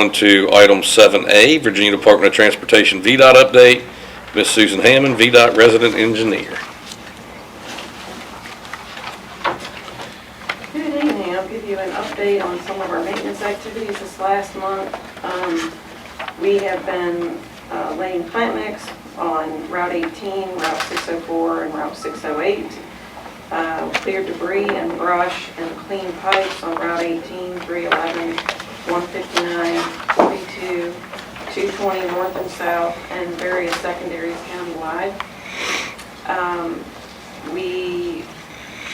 on to item 7A, Virginia Department of Transportation VDOT update. Ms. Susan Hammond, VDOT Resident Engineer. Good evening. I'll give you an update on some of our maintenance activities this last month. We have been laying plant mix on Route 18, Route 604, and Route 608. Cleared debris and brush and clean pipes on Route 18, 311, 159, 42, 220 north and south, and various secondaries countywide. We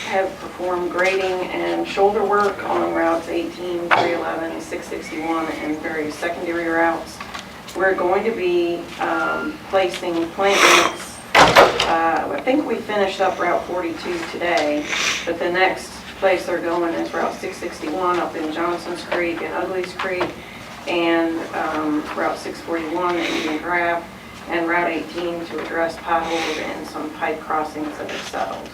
have performed grading and shoulder work on routes 18, 311, 661, and various secondary routes. We're going to be placing plant mix. I think we finished up Route 42 today, but the next place they're going is Route 661 up in Johnson's Creek and Ugley's Creek, and Route 641 in Indian Graph, and Route 18 to address potholes and some pipe crossings that have settled.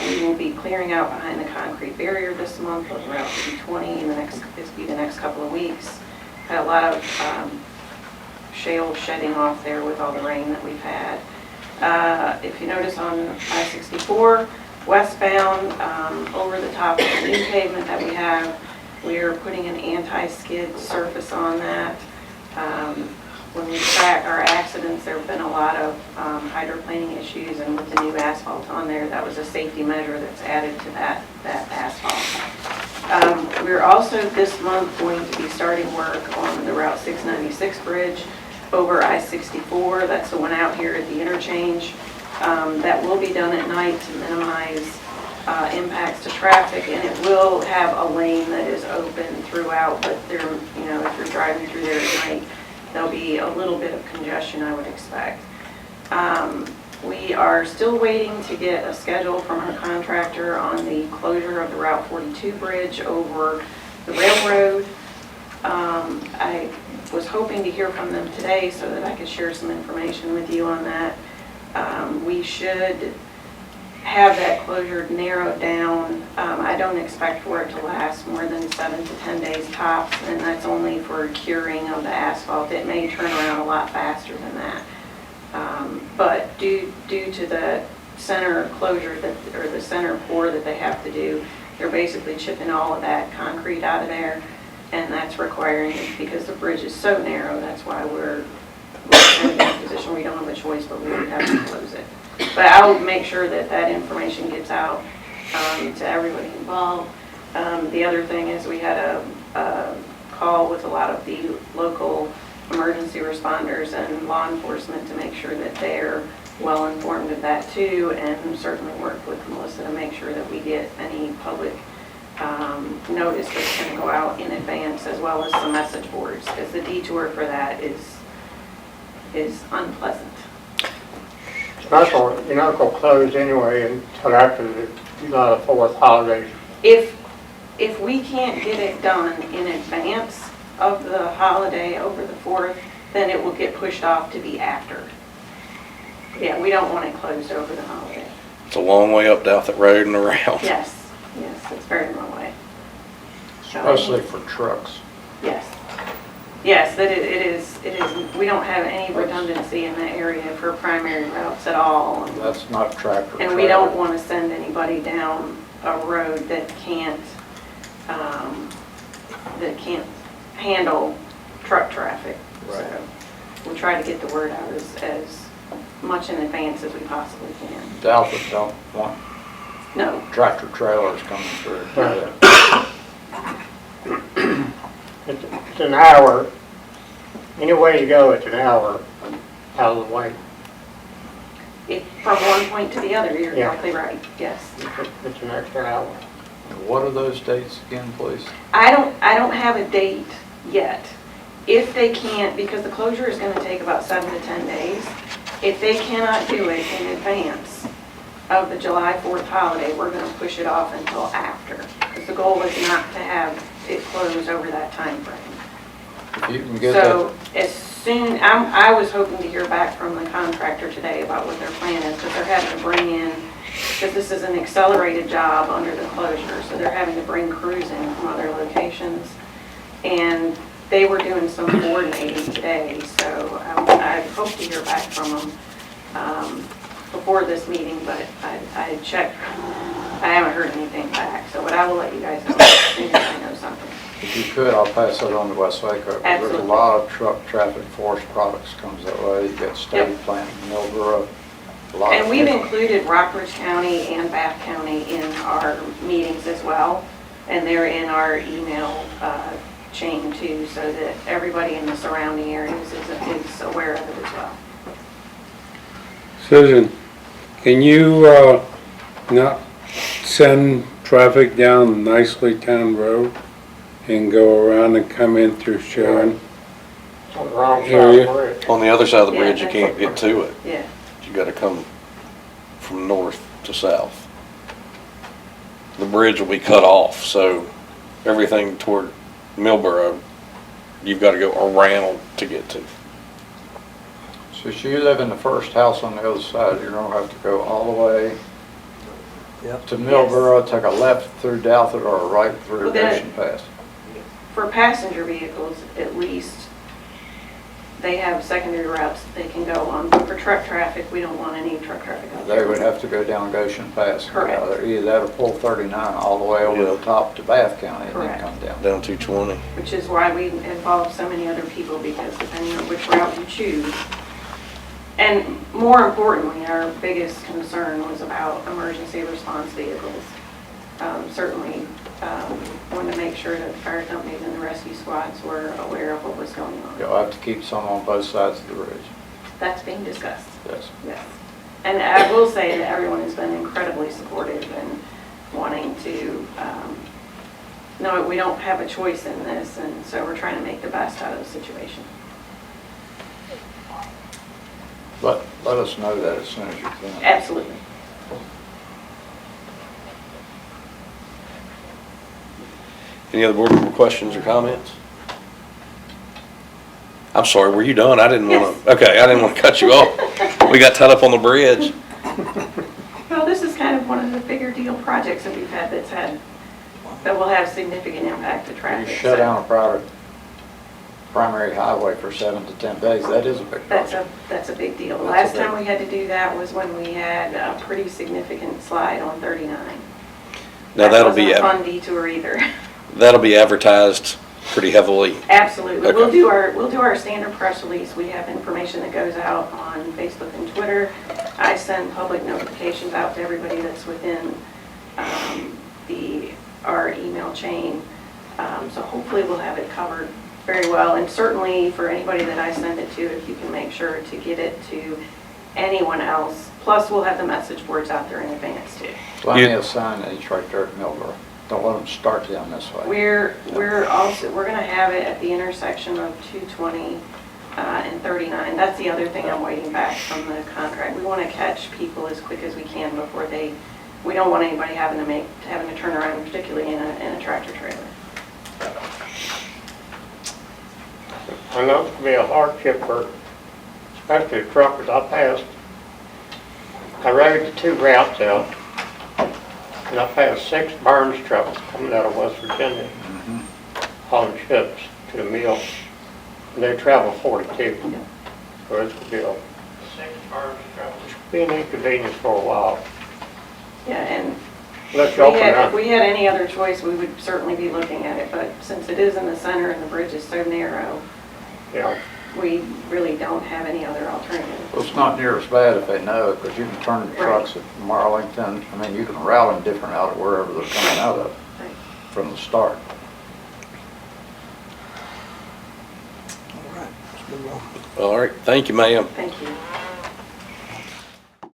We will be clearing out behind the concrete barrier this month of Route 220 in the next couple of weeks. Had a lot of shale shedding off there with all the rain that we've had. If you notice on I-64 westbound, over the top of the new pavement that we have, we are putting an anti-skid surface on that. When we track our accidents, there have been a lot of hydroplaning issues, and with the new asphalt on there, that was a safety measure that's added to that asphalt. We're also this month going to be starting work on the Route 696 bridge over I-64. That's the one out here at the interchange. That will be done at night to minimize impacts to traffic, and it will have a lane that is open throughout, but there, if you're driving through there at night, there'll be a little bit of congestion, I would expect. We are still waiting to get a schedule from our contractor on the closure of the Route 42 bridge over the railroad. I was hoping to hear from them today so that I could share some information with you on that. We should have that closure narrowed down. I don't expect for it to last more than 7 to 10 days tops, and that's only for curing of the asphalt. It may turn around a lot faster than that. But due to the center closure or the center pour that they have to do, they're basically chipping all of that concrete out of there, and that's requiring it because the bridge is so narrow. That's why we're in a position where we don't have a choice, but we would have to close it. But I'll make sure that information gets out to everybody involved. The other thing is we had a call with a lot of the local emergency responders and law enforcement to make sure that they're well informed of that too, and certainly work with Melissa to make sure that we get any public notice that's going to go out in advance, as well as some message boards, because the detour for that is unpleasant. You're not going to close anyway until after the July 4th holidays. If we can't get it done in advance of the holiday over the 4th, then it will get pushed off to be after. Yeah, we don't want it closed over the holiday. It's a long way up Douthit Road and around. Yes, it's a very long way. Especially for trucks. Yes. Yes, that it is. We don't have any redundancy in that area for primary routes at all. That's not tractor. And we don't want to send anybody down a road that can't handle truck traffic. Right. So we'll try to get the word out as much in advance as we possibly can. Dallas don't want No. tractor trailers coming through. It's an hour. Any way you go, it's an hour out of the way. From one point to the other, you're Yeah. exactly right. Yes. It's an extra hour. What are those dates again, please? I don't have a date yet. If they can't, because the closure is going to take about 7 to 10 days, if they cannot do it in advance of the July 4th holiday, we're going to push it off until after. Because the goal is not to have it closed over that time frame. If you can get So as soon, I was hoping to hear back from the contractor today about what their plan is, because they're having to bring in, because this is an accelerated job under the closure, so they're having to bring crews in from other locations. And they were doing some coordinating today, so I hope to hear back from them before this meeting, but I checked, I haven't heard anything back, so but I will let you guys know as soon as I know something. If you could, I'll pass it on to West Waco. There's a Absolutely. lot of truck traffic force products comes that way. You got state Yep. plant, Millboro, a lot. And of we've different- included Rockbridge County and Bath County in our meetings as well, and they're in our email chain too, so that everybody in the surrounding areas is aware of it as well. Susan, can you, not send traffic down Nicely Town Road and go around and come in through Sharon? On the wrong side Area. of the bridge. On the other side of the Yeah, bridge, you that's- can't get to it. Yeah, You gotta come from north to south. The bridge will be cut off, so everything toward Millboro, you've gotta go around to get to. So if you live in the first house on the other side, you're gonna have to go all the way to Millboro, take a left through Douthit or a right through Well, then- Goshen Pass. for passenger vehicles, at least, they have secondary routes they can go on, but for truck traffic, we don't want any truck traffic out They there. would have to go down Goshen Pass. and go Correct. out there. Either that or pull 39 all the way over Yeah. the top to Bath County and then Correct. come down. Down 220. Which is why we involve so many other people, because depending on which route you choose. And more importantly, our biggest concern was about emergency response vehicles. Certainly, wanted to make sure that the fire companies and the rescue squads were aware of what was going on. You'll have to keep some on both sides of the bridge. That's being discussed, Yes. yes. And I will say that everyone has been incredibly supportive and wanting to, no, we don't have a choice in this, and so we're trying to make the best out of the situation. Let us know that as soon as you can. Absolutely. Any other board member questions or comments? I'm sorry, were you done? I didn't wanna, okay, I didn't wanna cut you off. We got tied up on the bridge. Well, this is kind of one of the bigger deal projects that we've had that will have significant impact to You traffic. shut so down a primary highway for 7 to 10 days, that is a big project. That's a big deal. The That's last a big time we had to do that was when we had a pretty significant slide on 39. Now that'll be, That wasn't a fun detour either. that'll be advertised pretty heavily. Absolutely. Okay. We'll do our standard press release. We have information that goes out on Facebook and Twitter. I send public notifications out to everybody that's within our email chain. So hopefully we'll have it covered very well. And certainly for anybody that I send it to, if you can make sure to get it to anyone else. Plus we'll have the message boards out there in advance too. Plenty of signage right there at Millboro. Don't let them start down this way. We're gonna have it at the intersection of 220 and 39. That's the other thing I'm waiting back from the contract. We want to catch people as quick as we can before we don't want anybody having to turn around, particularly in a tractor trailer. I know it's gonna be a hardship for, especially the truckers I rode the two routes out, and I passed 6 Burns trucks coming out of West Virginia, hauling ships to the mill, and they travel 42. So it's gonna be a 6 Burns trucks, which could be an inconvenience for a while. Yeah, and Let's open if up. we had any other choice, we would certainly be looking at it. But since it is in the center and the bridge is so narrow, Yeah, we really don't have any other alternative. Well, it's not near as bad if they know it, because you can turn the trucks at Marlington, I mean, you can route them different out of wherever they're coming out of Right. from the start. All right, thank you, ma'am. Thank you.